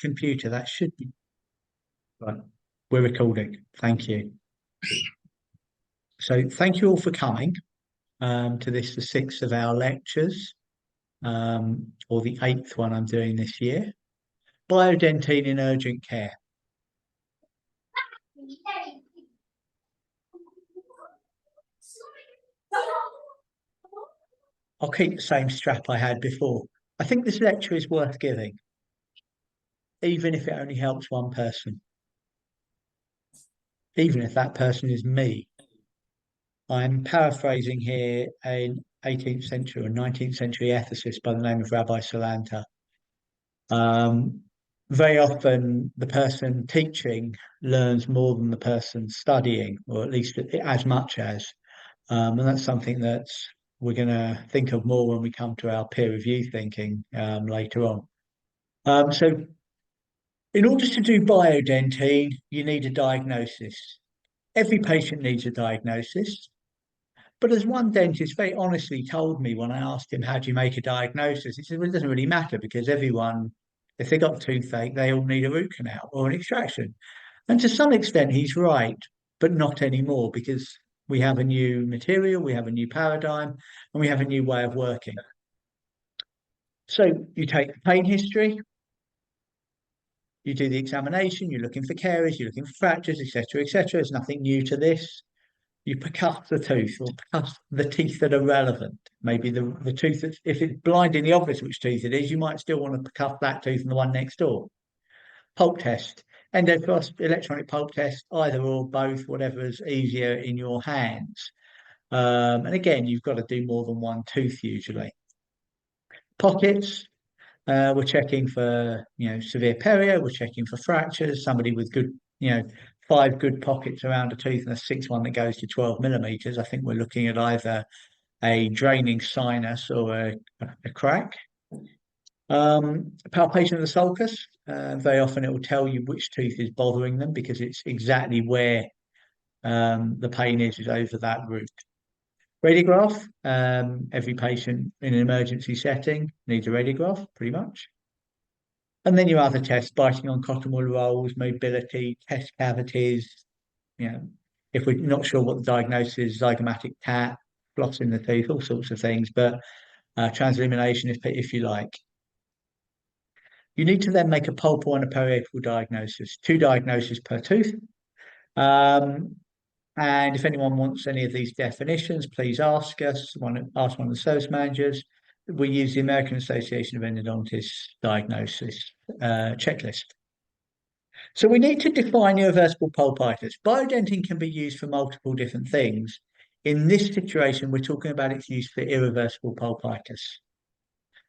computer. That should be right. We're recording. Thank you. So thank you all for coming to this, the sixth of our lectures, or the eighth one I'm doing this year. Biodentine in urgent care. I'll keep the same strap I had before. I think this lecture is worth giving, even if it only helps one person, even if that person is me. I'm paraphrasing here an 18th century or 19th century ethicist by the name of Rabbi Salanta. Very often, the person teaching learns more than the person studying, or at least as much as. And that's something that we're going to think of more when we come to our peer review thinking later on. So in order to do biodentine, you need a diagnosis. Every patient needs a diagnosis. But as one dentist very honestly told me when I asked him, how do you make a diagnosis? He said, well, it doesn't really matter because everyone, if they got toothache, they all need a root canal or an extraction. And to some extent, he's right, but not anymore because we have a new material, we have a new paradigm, and we have a new way of working. So you take the pain history, you do the examination, you're looking for caries, you're looking for fractures, etc., etc. There's nothing new to this. You percuss the tooth or percuss the teeth that are relevant. Maybe the tooth, if it's blindingly obvious which tooth it is, you might still want to percuss that tooth and the one next door. Pulp test, endofrost, electronic pulp test, either or both, whatever is easier in your hands. And again, you've got to do more than one tooth usually. Pockets, we're checking for severe perio, we're checking for fractures, somebody with good 5 good pockets around a tooth and a 6th one that goes to 12 millimeters. I think we're looking at either a draining sinus or a crack. Palpation of the sulcus. Very often it will tell you which tooth is bothering them because it's exactly where the pain is over that root. Radiograph. Every patient in an emergency setting needs a radiograph, pretty much. And then your other tests, biting on cotton wool rolls, mobility, test cavities. If we're not sure what the diagnosis is, zygomatic tat, flossing the teeth, all sorts of things, but transillumination if you like. You need to then make a pulpal and a periapical diagnosis, 2 diagnoses per tooth. And if anyone wants any of these definitions, please ask us. Ask one of the service managers. We use the American Association of Endodontists diagnosis checklist. So we need to define irreversible pulpitis. Biodentine can be used for multiple different things. In this situation, we're talking about its use for irreversible pulpitis.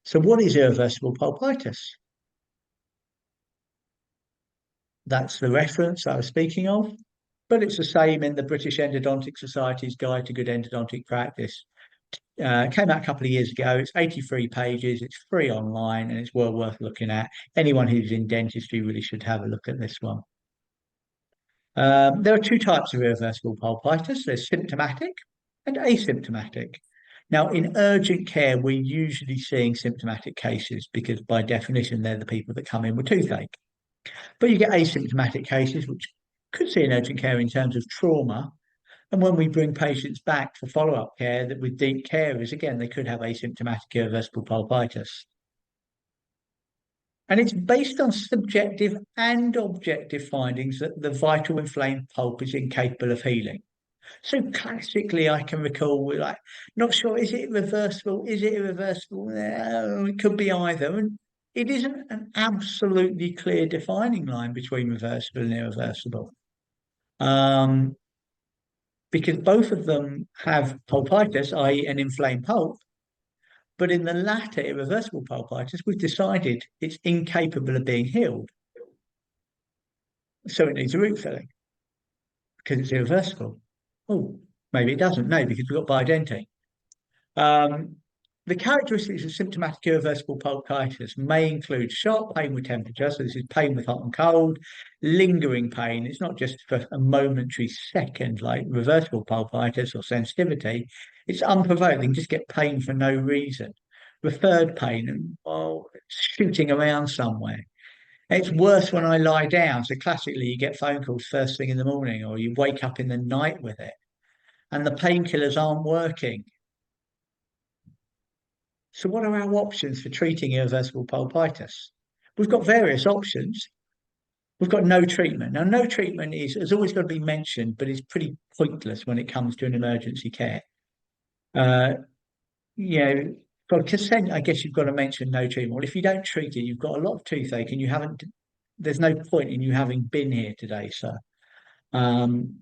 So what is irreversible pulpitis? That's the reference I was speaking of, but it's the same in the British Endodontic Society's Guide to Good Endodontic Practice. Came out a couple of years ago. It's 83 pages. It's free online, and it's well worth looking at. Anyone who's in dentistry really should have a look at this one. There are 2 types of irreversible pulpitis. There's symptomatic and asymptomatic. Now, in urgent care, we're usually seeing symptomatic cases because by definition, they're the people that come in with toothache. But you get asymptomatic cases, which could see in urgent care in terms of trauma. And when we bring patients back for follow-up care that with deep carers, again, they could have asymptomatic irreversible pulpitis. And it's based on subjective and objective findings that the vital inflamed pulp is incapable of healing. So classically, I can recall we're like, not sure, is it reversible? Is it irreversible? No, it could be either. And it isn't an absolutely clear defining line between reversible and irreversible. Because both of them have pulpitis, i.e. an inflamed pulp, but in the latter, irreversible pulpitis, we've decided it's incapable of being healed. So it needs a root filling because it's irreversible. Oh, maybe it doesn't. No, because we've got biodentine. The characteristics of symptomatic irreversible pulpitis may include sharp pain with temperature, so this is pain with hot and cold, lingering pain. It's not just for a momentary second like reversible pulpitis or sensitivity. It's unprovoked. They can just get pain for no reason. Referred pain and shooting around somewhere. It's worse when I lie down. So classically, you get phone calls first thing in the morning, or you wake up in the night with it, and the painkillers aren't working. So what are our options for treating irreversible pulpitis? We've got various options. We've got no treatment. Now, no treatment has always got to be mentioned, but it's pretty pointless when it comes to an emergency care. Uh, you know, for consent, I guess you've got to mention no treatment. Well, if you don't treat it, you've got a lot of toothache and you haven't, there's no point in you having been here today, sir. Um,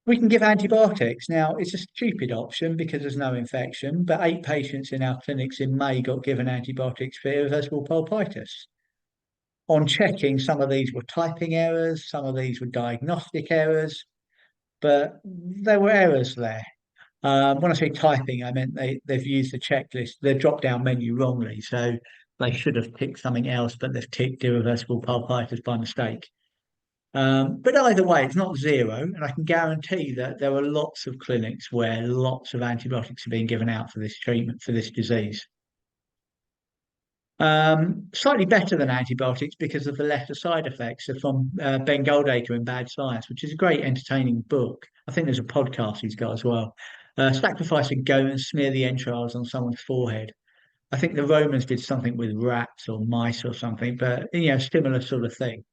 we can give antibiotics. Now, it's a stupid option because there's no infection, but 8 patients in our clinics in May got given antibiotics for irreversible pulpitis. On checking, some of these were typing errors, some of these were diagnostic errors, but there were errors there. When I say typing, I meant they've used the checklist, the drop-down menu wrongly. So they should have ticked something else, but they've ticked irreversible pulpitis by mistake. But either way, it's not zero, and I can guarantee that there are lots of clinics where lots of antibiotics are being given out for this treatment for this disease. Slightly better than antibiotics because of the lesser side effects are from Ben Goldacre in Bad Science, which is a great entertaining book. I think there's a podcast he's got as well. Sacrifice a goat and smear the entrails on someone's forehead. I think the Romans did something with rats or mice or something, but similar sort of thing.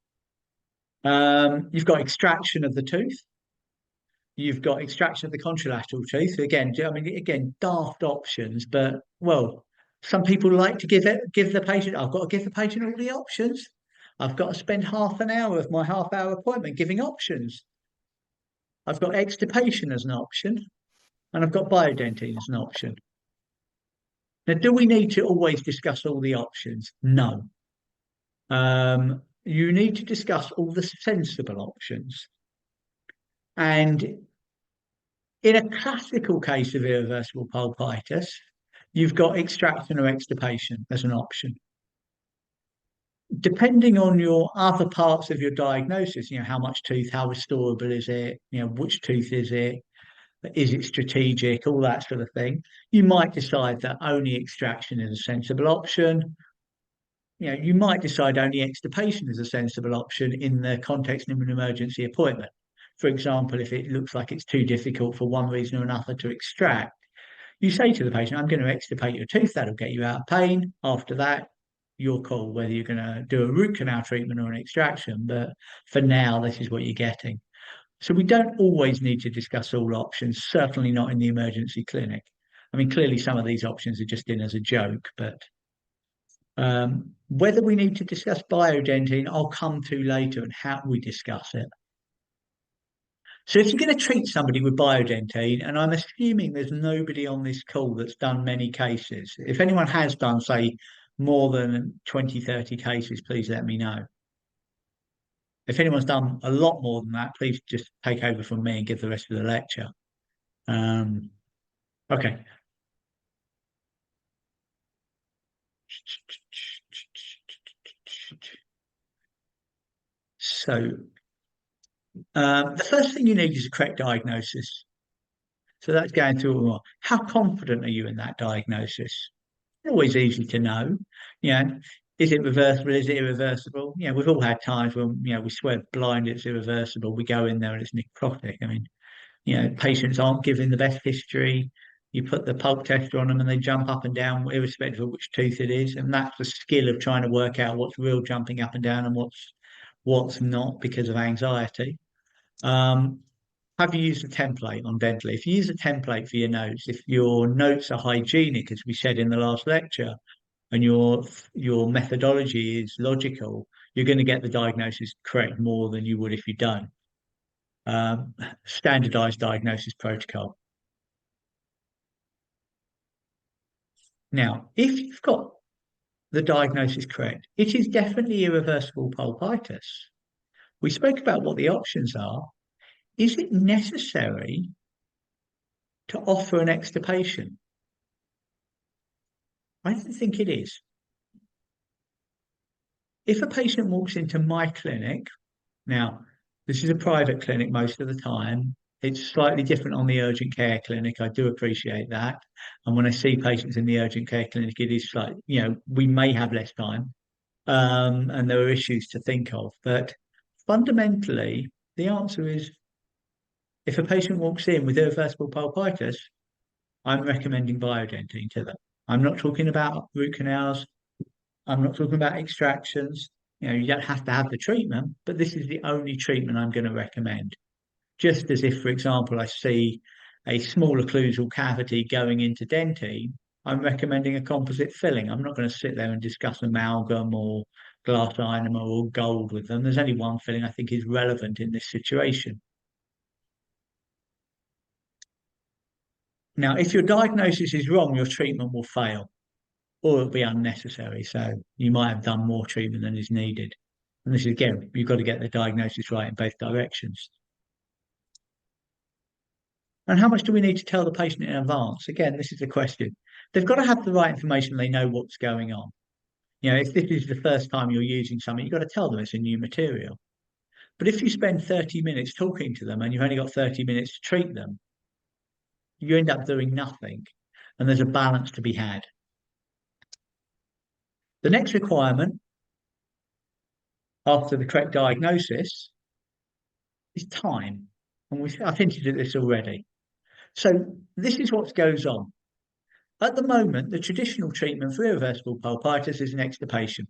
You've got extraction of the tooth. You've got extraction of the contralateral tooth. Again, I mean, again, daft options, but well, some people like to give the patient. I've got to give the patient all the options. I've got to spend half an hour of my half-hour appointment giving options. I've got extirpation as an option, and I've got biodentine as an option. Now, do we need to always discuss all the options? No. You need to discuss all the sensible options. And in a classical case of irreversible pulpitis, you've got extraction or extirpation as an option. Depending on your other parts of your diagnosis, how much tooth, how restorable is it, which tooth is it strategic, all that sort of thing, you might decide that only extraction is a sensible option. You might decide only extirpation is a sensible option in the context of an emergency appointment. For example, if it looks like it's too difficult for one reason or another to extract, you say to the patient, I'm going to extirpate your tooth, that'll get you out of pain. After that, your call whether you're going to do a root canal treatment or an extraction. But for now, this is what you're getting. So we don't always need to discuss all options, certainly not in the emergency clinic. I mean, clearly some of these options are just in as a joke, but whether we need to discuss biodentine, I'll come to later and how we discuss it. So if you're going to treat somebody with biodentine, and I'm assuming there's nobody on this call that's done many cases. If anyone has done, say, more than 20, 30 cases, please let me know. If anyone's done a lot more than that, please just take over from me and give the rest of the lecture. Okay. So the first thing you need is a correct diagnosis. So that's going through how confident are you in that diagnosis? Always easy to know. Is it reversible? Is it irreversible? We've all had times when we swear blind it's irreversible. We go in there and it's necrotic. I mean, patients aren't given the best history. You put the pulp tester on them and they jump up and down, irrespective of which tooth it is. And that's the skill of trying to work out what's real jumping up and down and what's not because of anxiety. Have you used a template on Dentally? If you use a template for your notes, if your notes are hygienic, as we said in the last lecture, and your methodology is logical, you're going to get the diagnosis correct more than you would if you don't. Standardized diagnosis protocol. Now, if you've got the diagnosis correct, it is definitely irreversible pulpitis. We spoke about what the options are. Is it necessary to offer an extirpation? I don't think it is. If a patient walks into my clinic, now this is a private clinic most of the time, it's slightly different on the urgent care clinic. I do appreciate that. And when I see patients in the urgent care clinic, it is like, we may have less time. and there are issues to think of. But fundamentally, the answer is if a patient walks in with irreversible pulpitis, I'm recommending biodentine to them. I'm not talking about root canals. I'm not talking about extractions. You don't have to have the treatment, but this is the only treatment I'm going to recommend. Just as if, for example, I see a small occlusal cavity going into dentine, I'm recommending a composite filling. I'm not going to sit there and discuss amalgam or glass ionomer or gold with them. There's only one filling I think is relevant in this situation. Now, if your diagnosis is wrong, your treatment will fail or it'll be unnecessary. So you might have done more treatment than is needed. And this is again, you've got to get the diagnosis right in both directions. And how much do we need to tell the patient in advance? Again, this is the question. They've got to have the right information. They know what's going on. If this is the first time you're using something, you've got to tell them it's a new material. But if you spend 30 minutes talking to them and you've only got 30 minutes to treat them, you end up doing nothing. And there's a balance to be had. The next requirement after the correct diagnosis is time. And I've hinted at this already. So this is what goes on. At the moment, the traditional treatment for irreversible pulpitis is an extirpation.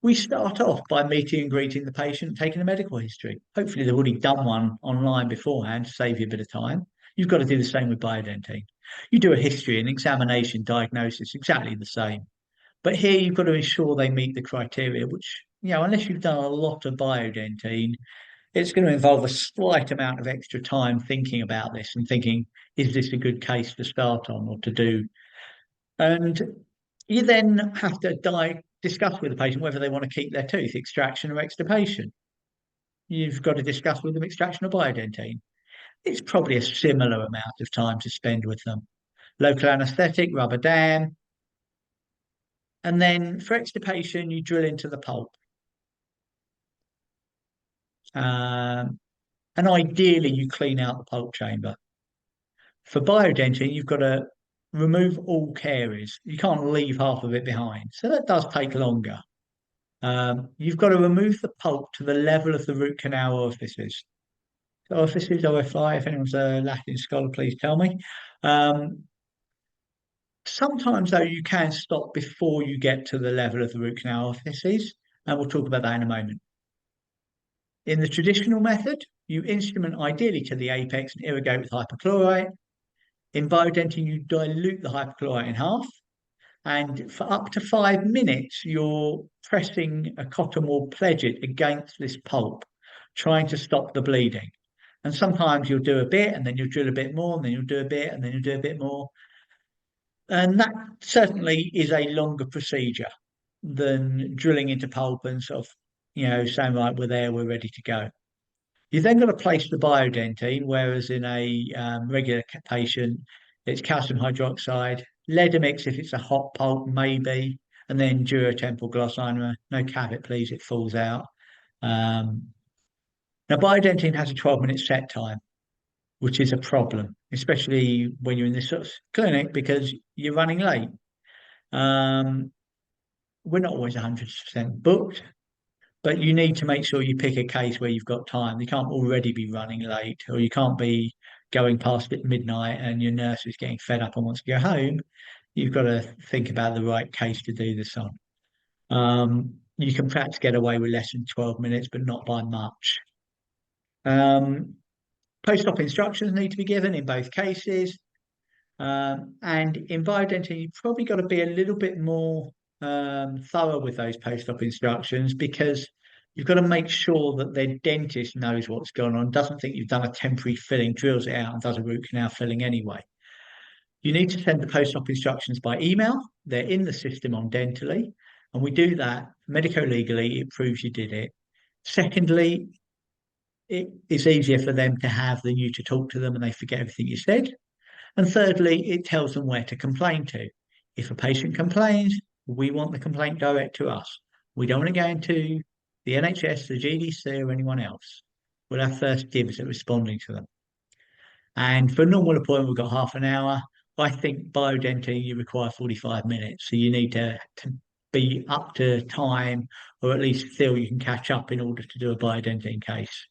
We start off by meeting and greeting the patient, taking a medical history. Hopefully, they've already done one online beforehand to save you a bit of time. You've got to do the same with biodentine. You do a history, an examination, diagnosis, exactly the same. But here you've got to ensure they meet the criteria, which, unless you've done a lot of biodentine, it's going to involve a slight amount of extra time thinking about this and thinking, is this a good case to start on or to do? And you then have to discuss with the patient whether they want to keep their tooth, extraction or extirpation. You've got to discuss with them extraction or biodentine. It's probably a similar amount of time to spend with them. Local anaesthetic, rubber dam. And then for extirpation, you drill into the pulp. And ideally, you clean out the pulp chamber. For biodentine, you've got to remove all caries. You can't leave half of it behind. So that does take longer. You've got to remove the pulp to the level of the root canal orifices. So orifices, OFI, if anyone's a Latin scholar, please tell me. Sometimes, though, you can stop before you get to the level of the root canal orifices, and we'll talk about that in a moment. In the traditional method, you instrument ideally to the apex and irrigate with hypochlorite. In biodentine, you dilute the hypochlorite in half. And for up to 5 minutes, you're pressing a cotton wool pledget against this pulp, trying to stop the bleeding. And sometimes you'll do a bit, and then you'll drill a bit more, and then you'll do a bit, and then you'll do a bit more. And that certainly is a longer procedure than drilling into pulp and sort of, saying, right, we're there, we're ready to go. You then got to place the biodentine, whereas in a regular patient, it's calcium hydroxide, Ledamix if it's a hot pulp, maybe, and then Durotemp gloss ionomer. No cavet, please, it falls out. Now, biodentine has a 12-minute set time, which is a problem, especially when you're in this sort of clinic because you're running late. We're not always 100% booked, but you need to make sure you pick a case where you've got time. You can't already be running late, or you can't be going past at midnight and your nurse is getting fed up and wants to go home. You've got to think about the right case to do this on. You can perhaps get away with less than 12 minutes, but not by much. Post-op instructions need to be given in both cases. And in biodentine, you've probably got to be a little bit more thorough with those post-op instructions because you've got to make sure that their dentist knows what's going on, doesn't think you've done a temporary filling, drills it out and does a root canal filling anyway. You need to send the post-op instructions by email. They're in the system on Dentally, and we do that medico-legally. It proves you did it. Secondly, it's easier for them to have than you to talk to them and they forget everything you said. And thirdly, it tells them where to complain to. If a patient complains, we want the complaint direct to us. We don't want to go into the NHS, the GDC, or anyone else. We'll have first dibs at responding to them. And for a normal appointment, we've got half an hour. I think biodentine, you require 45 minutes. So you need to be up to time, or at least feel you can catch up in order to do a biodentine case.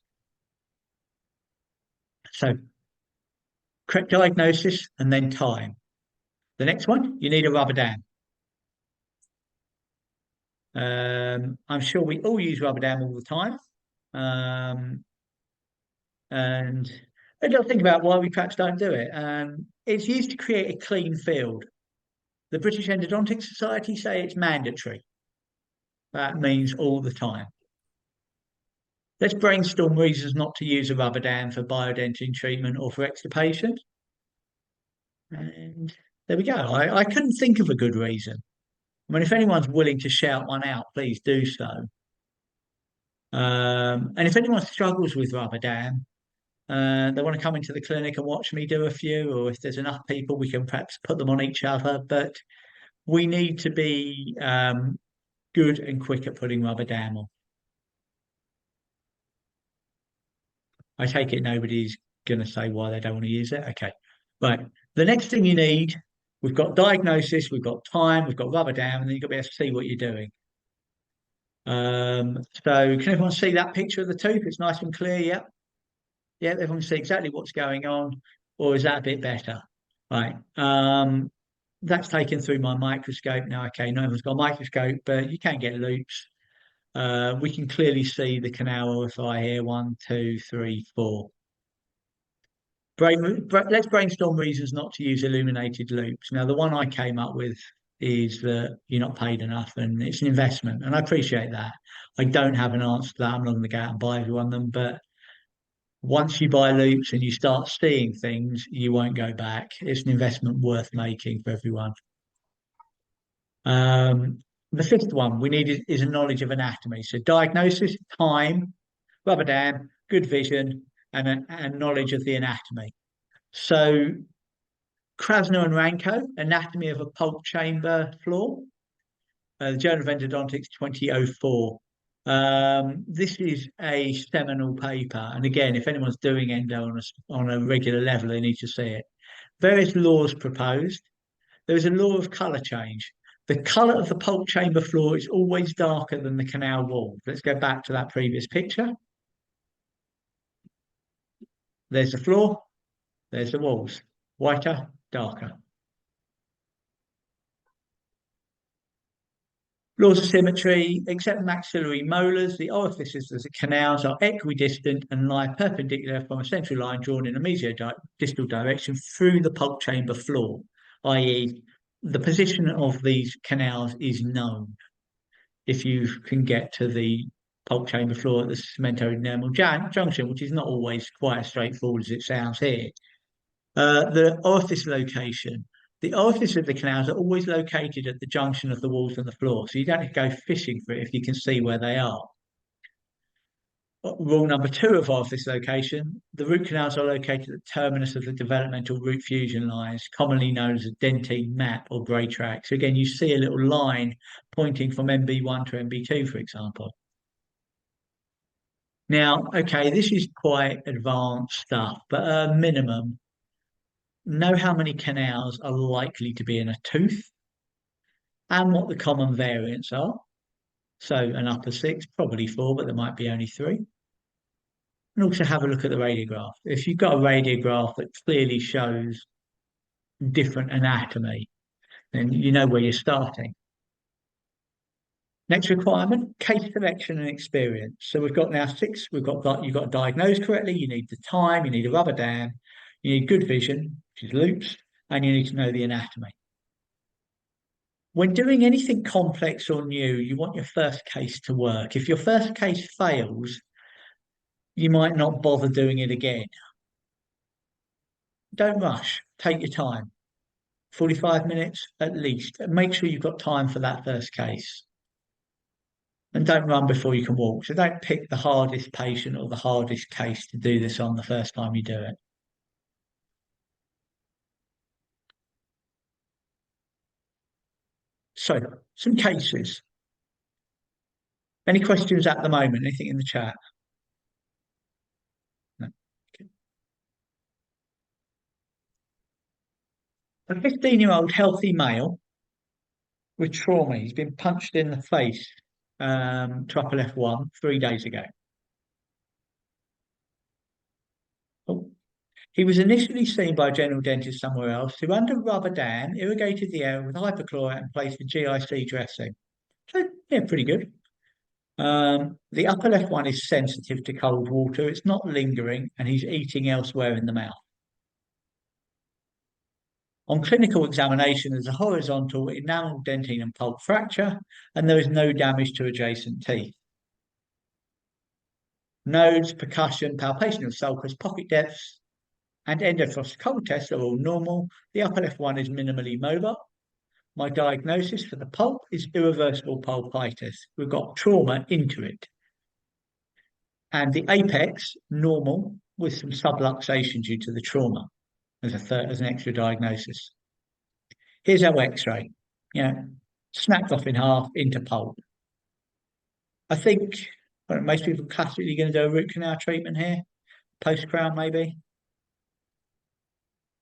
So correct diagnosis and then time. The next one, you need a rubber dam. I'm sure we all use rubber dam all the time. Um, and I don't think about why we perhaps don't do it. It's used to create a clean field. The British Endodontic Society say it's mandatory. That means all the time. Let's brainstorm reasons not to use a rubber dam for biodentine treatment or for extirpation. And there we go. I couldn't think of a good reason. I mean, if anyone's willing to shout one out, please do so. And if anyone struggles with rubber dam, they want to come into the clinic and watch me do a few, or if there's enough people, we can perhaps put them on each other. But we need to be good and quick at putting rubber dam on. I take it nobody's going to say why they don't want to use it. Okay. Right. The next thing you need, we've got diagnosis, we've got time, we've got rubber dam, and then you've got to be able to see what you're doing. So can everyone see that picture of the tooth? It's nice and clear. Yep. Yeah, everyone can see exactly what's going on. Or is that a bit better? Right. That's taken through my microscope. Now, okay, no one's got a microscope, but you can get loops. We can clearly see the canal OSI here. 1, 2, 3, 4. Let's brainstorm reasons not to use illuminated loops. Now, the one I came up with is that you're not paid enough and it's an investment. And I appreciate that. I don't have an answer to that. I'm not going to go out and buy everyone them. But once you buy loops and you start seeing things, you won't go back. It's an investment worth making for everyone. The fifth one we need is a knowledge of anatomy. So diagnosis, time, rubber dam, good vision, and knowledge of the anatomy. So Krasner and Ranko, Anatomy of a Pulp Chamber Floor, the Journal of Endodontics 2004. This is a seminal paper. And again, if anyone's doing endo on a regular level, they need to see it. Various laws proposed. There is a law of colour change. The colour of the pulp chamber floor is always darker than the canal wall. Let's go back to that previous picture. There's the floor, there's the walls. Whiter, darker. Laws of symmetry, except maxillary molars, the orifices of the canals are equidistant and lie perpendicular from a central line drawn in a mesiodistal direction through the pulp chamber floor, i.e., the position of these canals is known if you can get to the pulp chamber floor at the cementodermal junction, which is not always quite as straightforward as it sounds here. The orifice location. The orifice of the canals are always located at the junction of the walls and the floor, so you don't have to go fishing for it if you can see where they are. Rule number 2 of orifice location, the root canals are located at the terminus of the developmental root fusion lines, commonly known as a dentine map or grey track. So again, you see a little line pointing from MB1 to MB2, for example. Now, okay, this is quite advanced stuff, but at a minimum, know how many canals are likely to be in a tooth and what the common variants are. So an upper 6, probably 4, but there might be only 3. And also have a look at the radiograph. If you've got a radiograph that clearly shows different anatomy, then you know where you're starting. Next requirement, case selection and experience. So we've got now 6. You've got to diagnose correctly. You need the time. You need a rubber dam. You need good vision, which is loops, and you need to know the anatomy. When doing anything complex or new, you want your first case to work. If your first case fails, you might not bother doing it again. Don't rush. Take your time. 45 minutes at least. And make sure you've got time for that first case. And don't run before you can walk. So don't pick the hardest patient or the hardest case to do this on the first time you do it. So, some cases. Any questions at the moment? Anything in the chat? No. Okay. A 15-year-old healthy male with trauma. He's been punched in the face, to upper left one 3 days ago. Oh. He was initially seen by a general dentist somewhere else who, under rubber dam, irrigated the area with hypochlorite and placed a GIC dressing. So, yeah, pretty good. The upper left one is sensitive to cold water. It's not lingering, and he's eating elsewhere in the mouth. On clinical examination, there's a horizontal enamel dentine and pulp fracture, and there is no damage to adjacent teeth. Nodes, percussion, palpation of sulcus, pocket depths, and endofrost cold tests are all normal. The upper left one is minimally mobile. My diagnosis for the pulp is irreversible pulpitis. We've got trauma into it. And the apex, normal, with some subluxation due to the trauma as an extra diagnosis. Here's our x-ray. Snapped off in half into pulp. I think most people are classically going to do a root canal treatment here, post-crown maybe.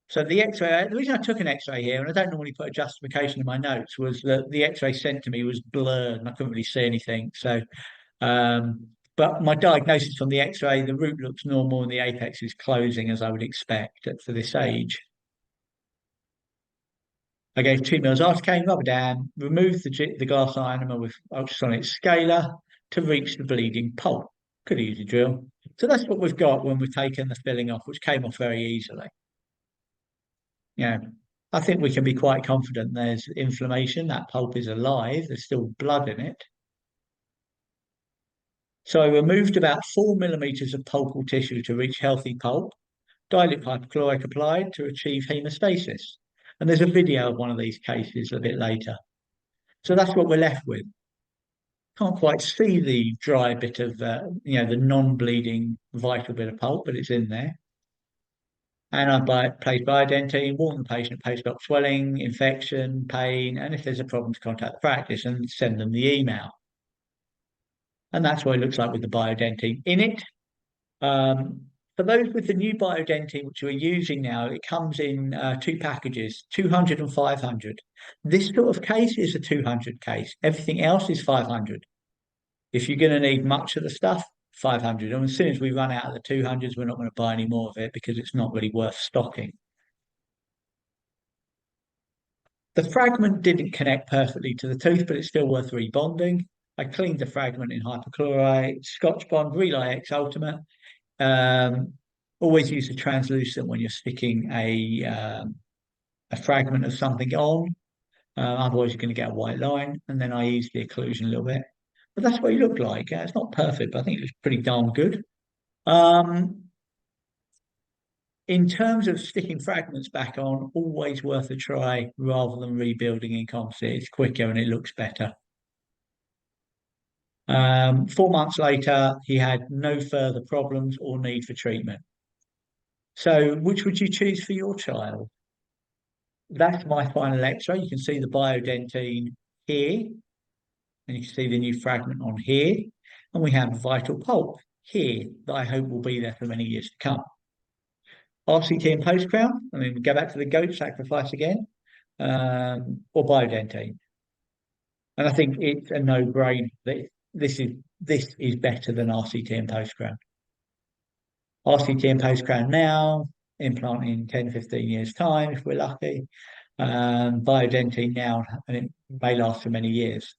So the X-ray, the reason I took an X-ray here, and I don't normally put a justification in my notes, was that the X-ray sent to me was blurred and I couldn't really see anything. So, but my diagnosis from the X-ray, the root looks normal and the apex is closing as I would expect for this age. I gave 2 mils articaine, rubber dam, removed the glass ionomer with ultrasonic scaler to reach the bleeding pulp. Could have used a drill. So that's what we've got when we've taken the filling off, which came off very easily. I think we can be quite confident there's inflammation. That pulp is alive. There's still blood in it. So I removed about 4 millimeters of pulpal tissue to reach healthy pulp. Dilute hypochlorite applied to achieve hemostasis. And there's a video of one of these cases a bit later. So that's what we're left with. Can't quite see the dry bit of, the non-bleeding vital bit of pulp, but it's in there. And I place biodentine, warn the patient of post-op swelling, infection, pain, and if there's a problem to contact the practice and send them the email. And that's what it looks like with the biodentine in it. For those with the new biodentine, which we're using now, it comes in 2 packages, 200 and 500. This sort of case is a 200 case. Everything else is 500. If you're going to need much of the stuff, 500. And as soon as we run out of the 200s, we're not going to buy any more of it because it's not really worth stocking. The fragment didn't connect perfectly to the tooth, but it's still worth rebonding. I cleaned the fragment in hypochlorite, Scotch Bond, Relay X Ultimate. Always use a translucent when you're sticking a fragment of something on. Otherwise, you're going to get a white line. And then I ease the occlusion a little bit. But that's what he looked like. It's not perfect, but I think it was pretty darn good. In terms of sticking fragments back on, always worth a try rather than rebuilding in composite. It's quicker and it looks better. 4 months later, he had no further problems or need for treatment. So, which would you choose for your child? That's my final X-ray. You can see the biodentine here, and you can see the new fragment on here, and we have vital pulp here that I hope will be there for many years to come. RCT and post-crown, I mean, we go back to the goat sacrifice again, or biodentine. And I think it's a no-brainer that this is better than RCT and post-crown. RCT and post-crown now, implant in 10, 15 years' time, if we're lucky. Biodentine now, and it may last for many years.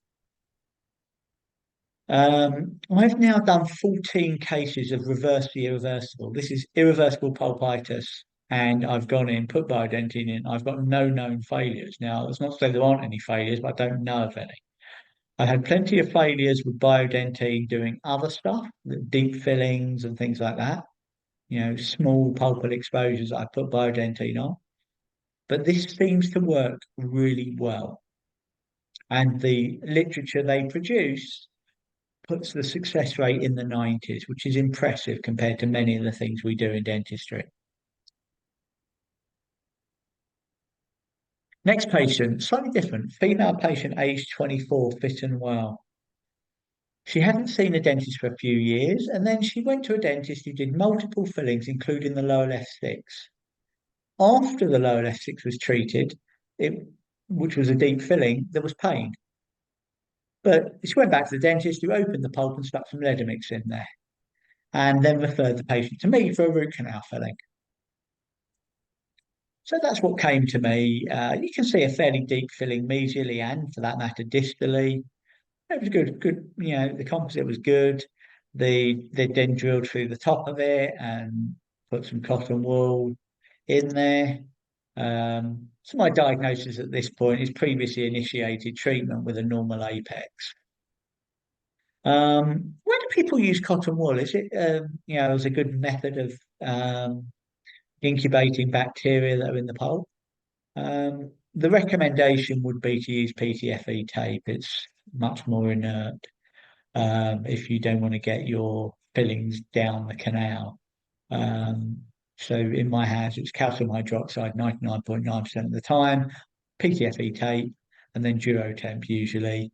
I've now done 14 cases of reverse irreversible. This is irreversible pulpitis, and I've gone in, put biodentine in. I've got no known failures. Now, that's not to say there aren't any failures, but I don't know of any. I had plenty of failures with biodentine doing other stuff, deep fillings and things like that. Small pulpal exposures I put biodentine on. But this seems to work really well. And the literature they produce puts the success rate in the 90s, which is impressive compared to many of the things we do in dentistry. Next patient, slightly different, female patient aged 24, fit and well. She hadn't seen a dentist for a few years, and then she went to a dentist who did multiple fillings, including the lower left six. After the lower left six was treated, which was a deep filling, there was pain. But she went back to the dentist, who opened the pulp and stuck some Ledamix in there, and then referred the patient to me for a root canal filling. So that's what came to me. You can see a fairly deep filling mesially and, for that matter, distally. It was good, good. The composite was good. They then drilled through the top of it and put some cotton wool in there. So my diagnosis at this point is previously initiated treatment with a normal apex. Why do people use cotton wool? Is it, as a good method of incubating bacteria that are in the pulp? The recommendation would be to use PTFE tape. It's much more inert if you don't want to get your fillings down the canal. Um, so in my house, it's calcium hydroxide 99.9% of the time, PTFE tape, and then duo temp usually.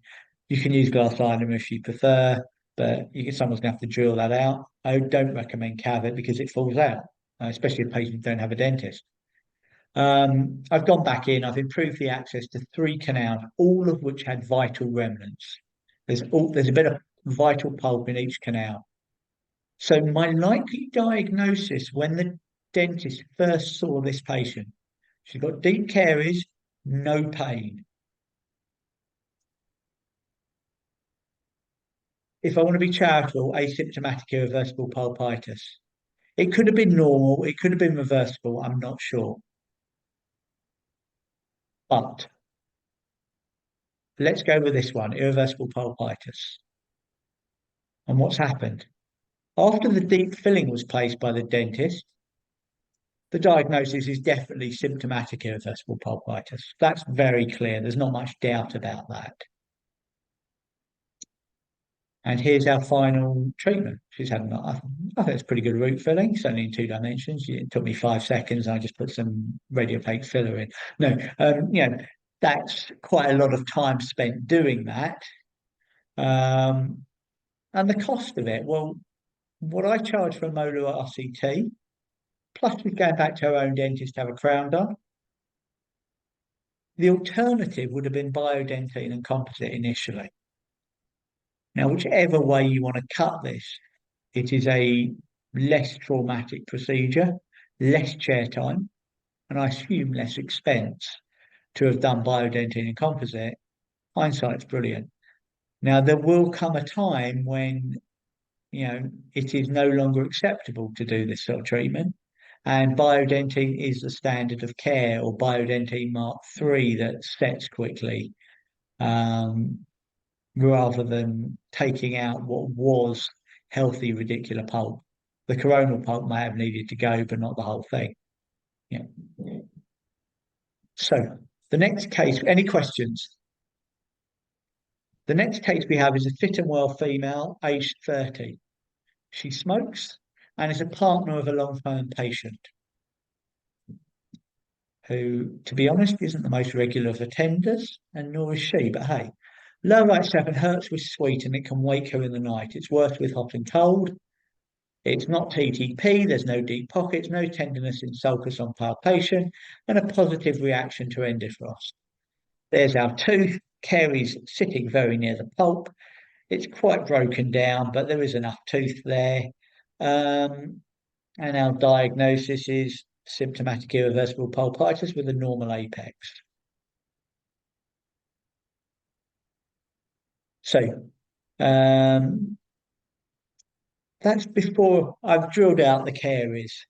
You can use glass liner if you prefer, but someone's going to have to drill that out. I don't recommend Cavit because it falls out, especially if patients don't have a dentist. I've gone back in, I've improved the access to 3 canals, all of which had vital remnants. There's a bit of vital pulp in each canal. So my likely diagnosis when the dentist first saw this patient, she's got deep caries, no pain. If I want to be charitable, asymptomatic irreversible pulpitis. It could have been normal, it could have been reversible, I'm not sure. But let's go with this one, irreversible pulpitis. And what's happened? After the deep filling was placed by the dentist, the diagnosis is definitely symptomatic irreversible pulpitis. That's very clear. There's not much doubt about that. And here's our final treatment. She's had, I think it's pretty good root filling. It's only in 2 dimensions. It took me 5 seconds. I just put some radiopaque filler in. No, that's quite a lot of time spent doing that. And the cost of it, well, what I charge for a molar RCT, plus we're going back to our own dentist to have a crown done. The alternative would have been biodentine and composite initially. Now, whichever way you want to cut this, it is a less traumatic procedure, less chair time, and I assume less expense to have done biodentine and composite. Hindsight's brilliant. Now, there will come a time when, it is no longer acceptable to do this sort of treatment. And biodentine is the standard of care, or biodentine Mark III that sets quickly, rather than taking out what was healthy radicular pulp. The coronal pulp may have needed to go, but not the whole thing. Yeah. So the next case, any questions? The next case we have is a fit and well female, aged 30. She smokes and is a partner of a long-term patient who, to be honest, isn't the most regular of attenders, and nor is she, but hey. Low right 7 hurts with sweet and it can wake her in the night. It's worse with hot and cold. It's not TTP, there's no deep pockets, no tenderness in sulcus on palpation, and a positive reaction to endofrost. There's our tooth, caries sitting very near the pulp. It's quite broken down, but there is enough tooth there. And our diagnosis is symptomatic irreversible pulpitis with a normal apex. So that's before I've drilled out the caries.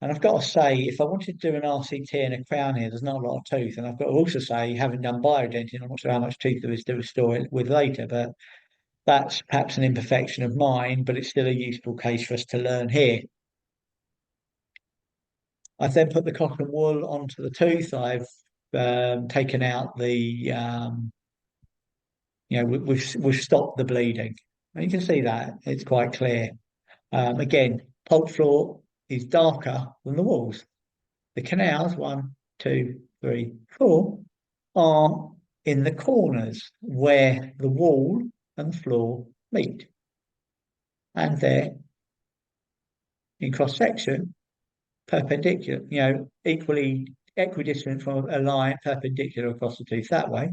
And I've got to say, if I wanted to do an RCT and a crown here, there's not a lot of tooth. And I've got to also say, having done biodentin, I'm not sure how much tooth there is to restore it with later, but that's perhaps an imperfection of mine, but it's still a useful case for us to learn here. I've then put the cotton wool onto the tooth. I've taken out we've stopped the bleeding. And you can see that it's quite clear. Again, pulp floor is darker than the walls. The canals, 1, 2, 3, 4, are in the corners where the wall and the floor meet. And they're in cross section, perpendicular, equally equidistant from a line perpendicular across the tooth that way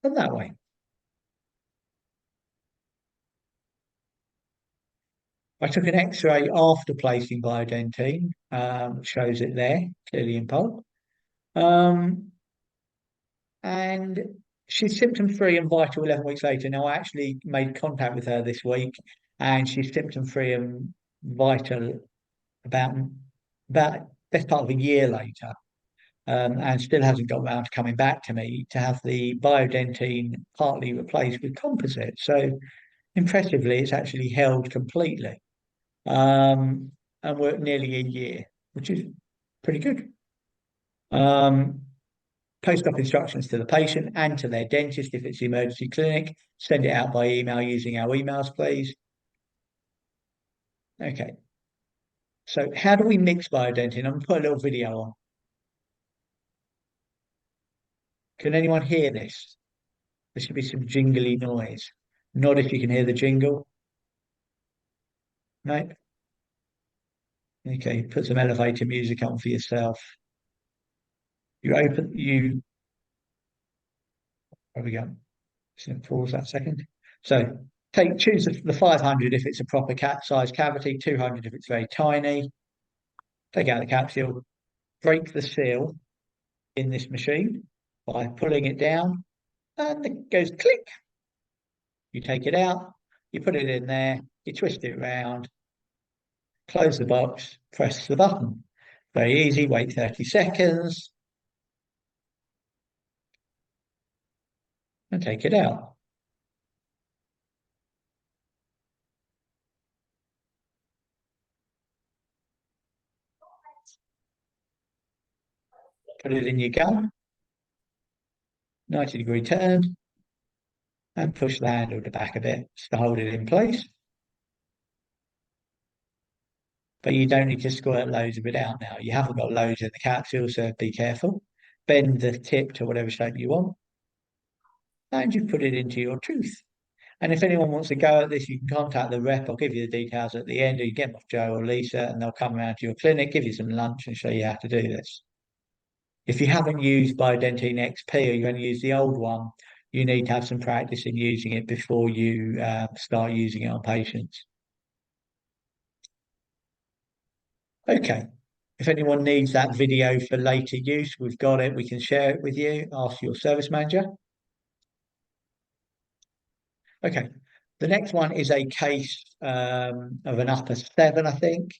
and that way. I took an X-ray after placing biodentine, shows it there clearly in pulp. Um, and she's symptom free and vital 11 weeks later. Now, I actually made contact with her this week, and she's symptom free and vital about best part of a year later, and still hasn't got round to coming back to me to have the biodentine partly replaced with composite. So, impressively, it's actually held completely, um, and we're at nearly a year, which is pretty good. Um, Post-op instructions to the patient and to their dentist if it's the emergency clinic. Send it out by email using our emails, please. Okay. So how do we mix biodentine? I'm going to put a little video on. Can anyone hear this? There should be some jingly noise. Not if you can hear the jingle. No? Okay, put some elevator music on for yourself. There we go. Just going to pause that second. So choose the 500 if it's a proper cat size cavity, 200 if it's very tiny. Take out the capsule, break the seal in this machine by pulling it down, and it goes click. You take it out, you put it in there, you twist it around, close the box, press the button. Very easy, wait 30 seconds, and take it out. Put it in your gun, 90-degree turn, and push the handle to the back of it to hold it in place. But you don't need to squirt loads of it out now. You haven't got loads in the capsule, so be careful. Bend the tip to whatever shape you want, and you put it into your tooth. And if anyone wants to go at this, you can contact the rep. I'll give you the details at the end, or you get them off Joe or Lisa, and they'll come around to your clinic, give you some lunch, and show you how to do this. If you haven't used Biodentine XP or you only use the old one, you need to have some practice in using it before you start using it on patients. Okay. If anyone needs that video for later use, we've got it. We can share it with you. Ask your service manager. Okay. The next one is a case of an upper 7, I think,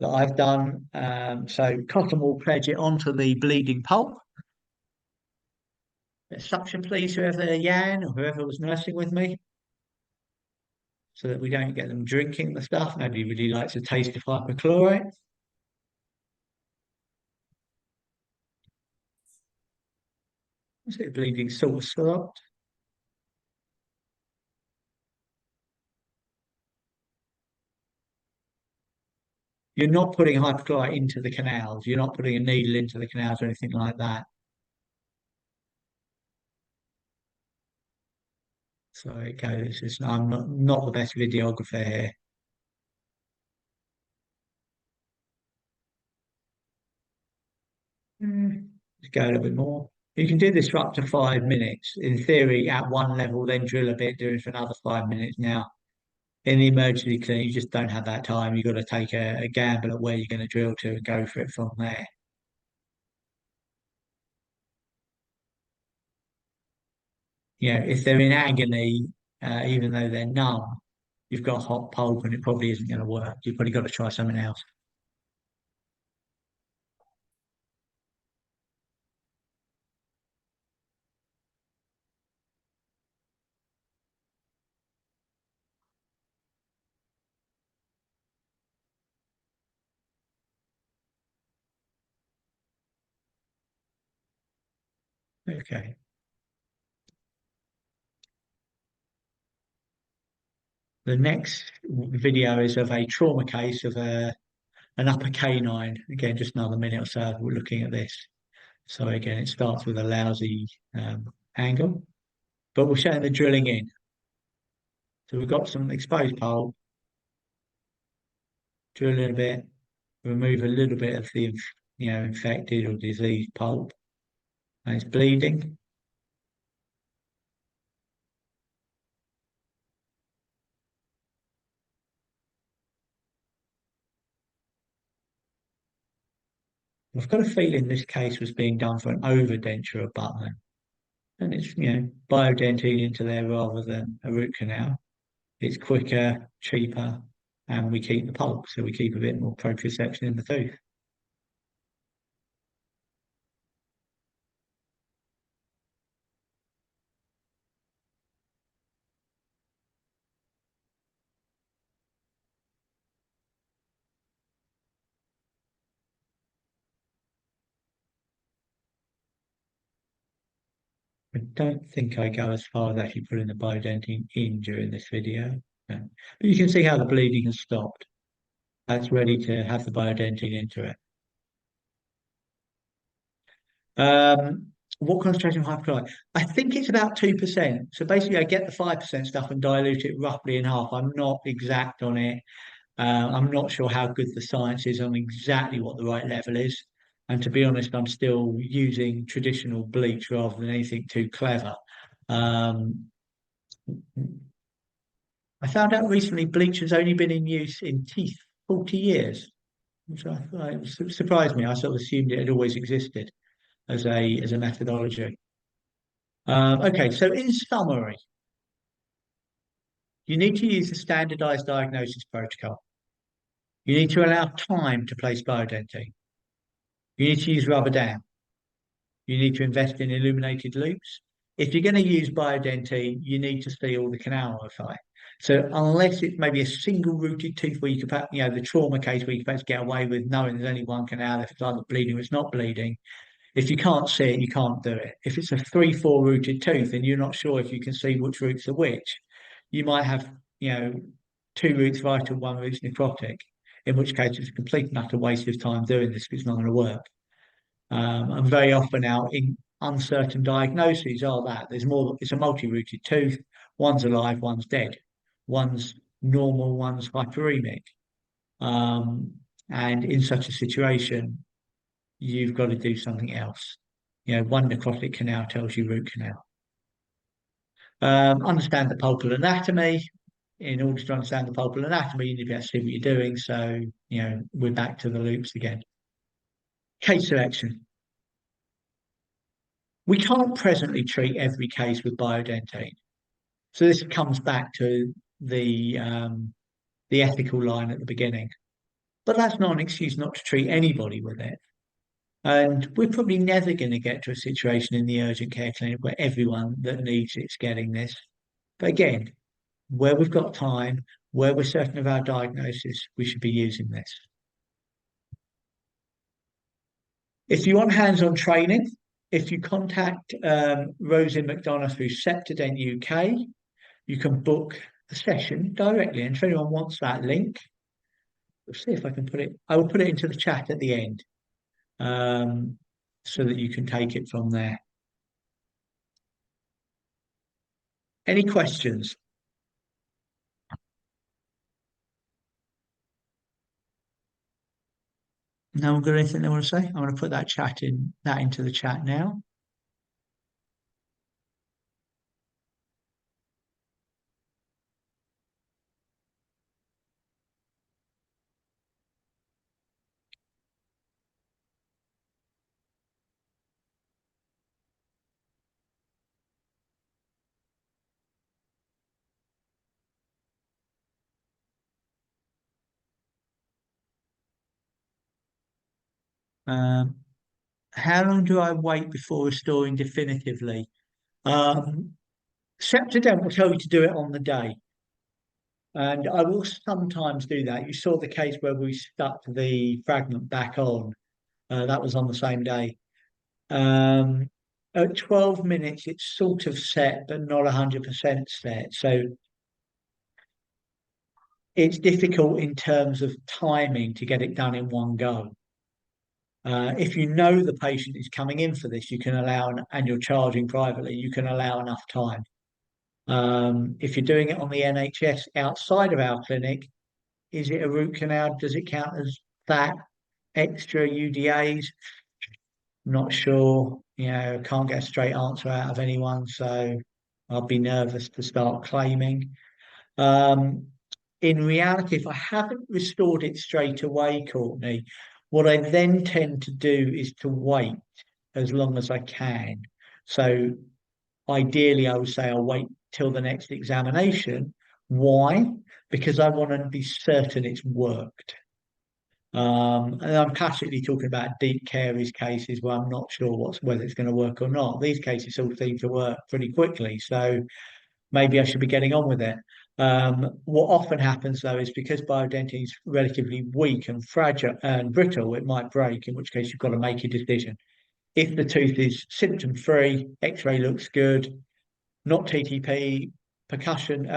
that I've done. So cotton wool pledge it onto the bleeding pulp. Suction, please, whoever Jan or whoever was nursing with me, so that we don't get them drinking the stuff. Nobody really likes the taste of hypochlorite. Is it bleeding sort of? You're not putting hypochlorite into the canals. You're not putting a needle into the canals or anything like that. So it goes. I'm not the best videographer here. Let's go a little bit more. You can do this for up to 5 minutes. In theory, at one level, then drill a bit, do it for another 5 minutes. Now, in the emergency clinic, you just don't have that time. You've got to take a gamble at where you're going to drill to and go for it from there. If they're in agony, even though they're numb, you've got hot pulp and it probably isn't going to work. You've probably got to try something else. Okay. The next video is of a trauma case of an upper canine. Again, just another minute or so, we're looking at this. So again, it starts with a lousy angle, but we're showing the drilling in. So we've got some exposed pulp, drill in a bit, remove a little bit of the infected or diseased pulp and it's bleeding. I've got a feeling this case was being done for an overdenture abutment, and it's biodentine into there rather than a root canal. It's quicker, cheaper, and we keep the pulp, so we keep a bit more proprioception in the tooth. I don't think I go as far as actually putting the biodentine in during this video. No. But you can see how the bleeding has stopped. That's ready to have the biodentine into it. What concentration of hypochlorite? I think it's about 2%. So basically, I get the 5% stuff and dilute it roughly in half. I'm not exact on it. I'm not sure how good the science is on exactly what the right level is. And to be honest, I'm still using traditional bleach rather than anything too clever. Um, I found out recently bleach has only been in use in teeth 40 years, which surprised me. I sort of assumed it had always existed as a methodology. Okay, so in summary, you need to use a standardized diagnosis protocol. You need to allow time to place biodentine. You need to use rubber dam. You need to invest in illuminated loops. If you're going to use biodentine, you need to seal the canal OFI. So unless it's maybe a single rooted tooth where you could, the trauma case where you can perhaps get away with knowing there's only one canal, if it's either bleeding or it's not bleeding, if you can't see it, you can't do it. If it's a 3, 4 rooted tooth and you're not sure if you can see which roots are which, you might have, you know, 2 roots vital, 1 root's necrotic, in which case it's a complete and utter waste of time doing this because it's not going to work. And very often now in uncertain diagnoses are that there's more, it's a multi-rooted tooth, one's alive, one's dead, one's normal, one's hyperemic. Um, and in such a situation, you've got to do something else. One necrotic canal tells you root canal. Understand the pulpal anatomy. In order to understand the pulpal anatomy, you need to be able to see what you're doing. So, we're back to the loops again. Case selection. We can't presently treat every case with biodentine. So this comes back to the ethical line at the beginning. But that's not an excuse not to treat anybody with it. And we're probably never going to get to a situation in the urgent care clinic where everyone that needs it's getting this. But again, where we've got time, where we're certain of our diagnosis, we should be using this. If you want hands-on training, if you contact Rosie McDonough through Septident UK, you can book a session directly. And if anyone wants that link, let's see if I can put it. I will put it into the chat at the end, so that you can take it from there. Any questions? No one got anything they want to say? I'm going to put that into the chat now. Um, how long do I wait before restoring definitively? Um, Septident will tell you to do it on the day. And I will sometimes do that. You saw the case where we stuck the fragment back on. That was on the same day. Um, at 12 minutes, it's sort of set, but not 100% set. So it's difficult in terms of timing to get it done in one go. If you know the patient is coming in for this, you can allow, and you're charging privately, you can allow enough time. If you're doing it on the NHS outside of our clinic, is it a root canal? Does it count as that? extra UDAs, not sure. Can't get a straight answer out of anyone, so I'd be nervous to start claiming. Um, in reality, if I haven't restored it straight away, Courtney, what I then tend to do is to wait as long as I can. So ideally, I would say I'll wait till the next examination. Why? Because I want to be certain it's worked. And I'm classically talking about deep caries cases where I'm not sure whether it's going to work or not. These cases all seem to work pretty quickly, so maybe I should be getting on with it. What often happens though is because Biodentine is relatively weak and fragile and brittle, it might break, in which case you've got to make a decision. If the tooth is symptom free, X-ray looks good, not TTP, percussion,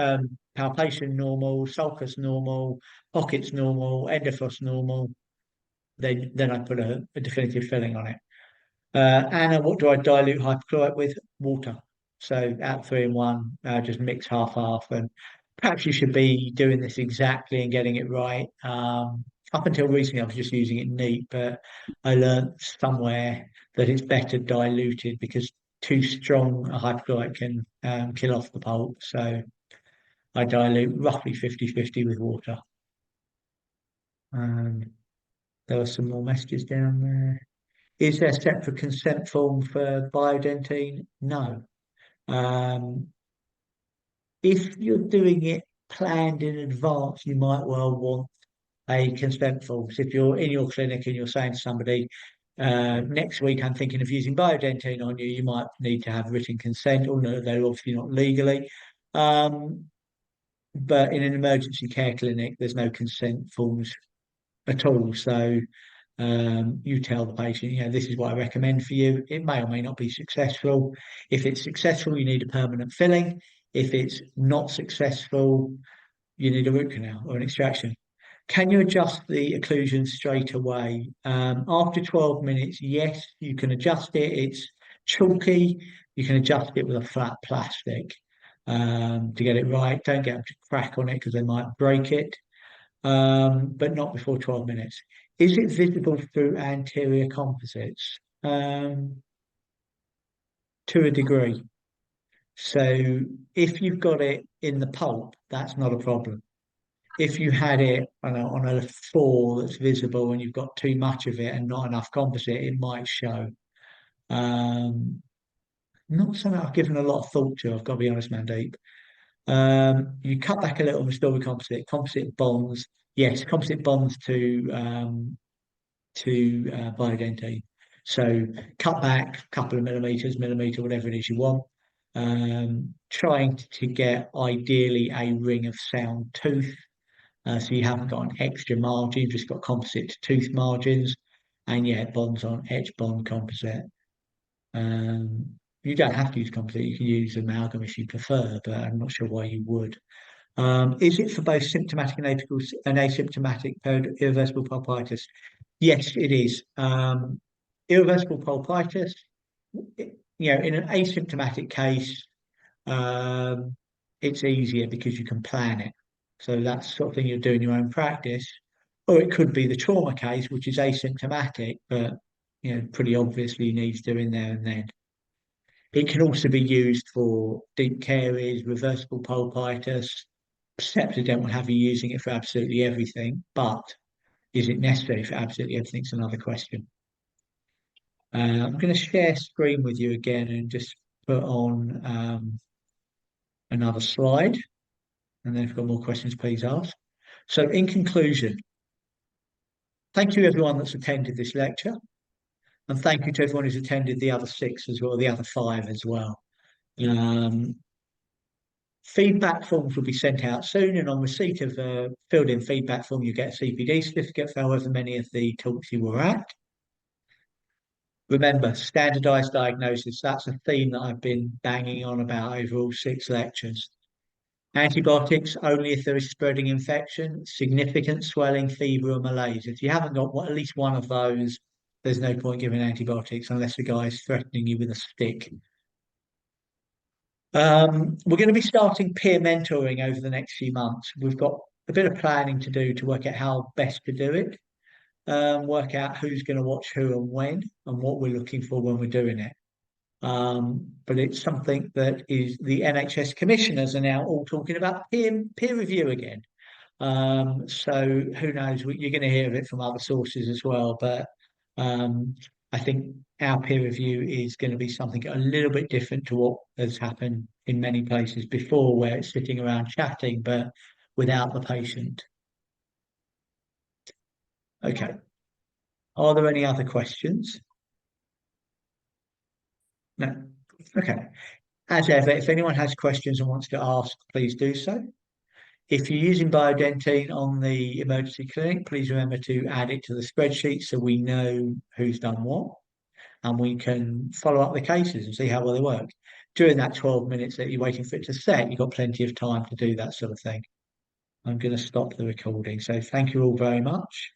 palpation normal, sulcus normal, pockets normal, endofloss normal, then I put a definitive filling on it. Anna, what do I dilute hypochlorite with? Water. So out 3 in 1, just mix half half. And perhaps you should be doing this exactly and getting it right. Up until recently, I was just using it neat, but I learned somewhere that it's better diluted because too strong a hypochlorite can kill off the pulp. So I dilute roughly 50-50 with water. There were some more messages down there. Is there a separate consent form for Biodentine? No. Um, if you're doing it planned in advance, you might well want a consent form. So if you're in your clinic and you're saying to somebody, next week I'm thinking of using Biodentine on you, you might need to have written consent, although they're obviously not legally. Um, but in an emergency care clinic, there's no consent forms at all. So you tell the patient, this is what I recommend for you. It may or may not be successful. If it's successful, you need a permanent filling. If it's not successful, you need a root canal or an extraction. Can you adjust the occlusion straight away? After 12 minutes, yes, you can adjust it. It's chalky. You can adjust it with a flat plastic to get it right. Don't get them to crack on it because they might break it, but not before 12 minutes. Is it visible through anterior composites? To a degree. So if you've got it in the pulp, that's not a problem. If you had it on a four that's visible and you've got too much of it and not enough composite, it might show. Not something I've given a lot of thought to, I've got to be honest, Mandeep. You cut back a little and restore the composite bonds. Yes, composite bonds to Biodentine. So cut back a couple of millimeter, whatever it is you want. Trying to get ideally a ring of sound tooth. So you haven't got an extra margin, you've just got composite tooth margins. And yeah, bonds on etch bond composite. You don't have to use composite, you can use amalgam if you prefer, but I'm not sure why you would. Is it for both symptomatic and asymptomatic irreversible pulpitis? Yes, it is. Irreversible pulpitis, in an asymptomatic case, it's easier because you can plan it. So that's the sort of thing you'll do in your own practice. Or it could be the trauma case, which is asymptomatic, but pretty obviously needs doing there and then. It can also be used for deep caries, reversible pulpitis. Septident will have you using it for absolutely everything, but is it necessary for absolutely everything? Is another question. I'm going to share screen with you again and just put on another slide. And then if you've got more questions, please ask. So in conclusion, thank you everyone that's attended this lecture. And thank you to everyone who's attended the other 6 as well, the other 5 as well. Feedback forms will be sent out soon, and on receipt of a filled-in feedback form, you get a CPD certificate for however many of the talks you were at. Remember, standardized diagnosis, that's a theme that I've been banging on about over all 6 lectures. Antibiotics only if there is spreading infection, significant swelling, fever, or malaise. If you haven't got at least one of those, there's no point giving antibiotics unless the guy is threatening you with a stick. We're going to be starting peer mentoring over the next few months. We've got a bit of planning to do to work out how best to do it. work out who's going to watch who and when, and what we're looking for when we're doing it. But it's something that is the NHS commissioners are now all talking about peer review again. So who knows? You're going to hear of it from other sources as well. But I think our peer review is going to be something a little bit different to what has happened in many places before, where it's sitting around chatting, but without the patient. Okay. Are there any other questions? No. Okay. As ever, if anyone has questions and wants to ask, please do so. If you're using Biodentine on the emergency clinic, please remember to add it to the spreadsheet so we know who's done what, and we can follow up the cases and see how well they work. During that 12 minutes that you're waiting for it to set, you've got plenty of time to do that sort of thing. I'm going to stop the recording. So thank you all very much.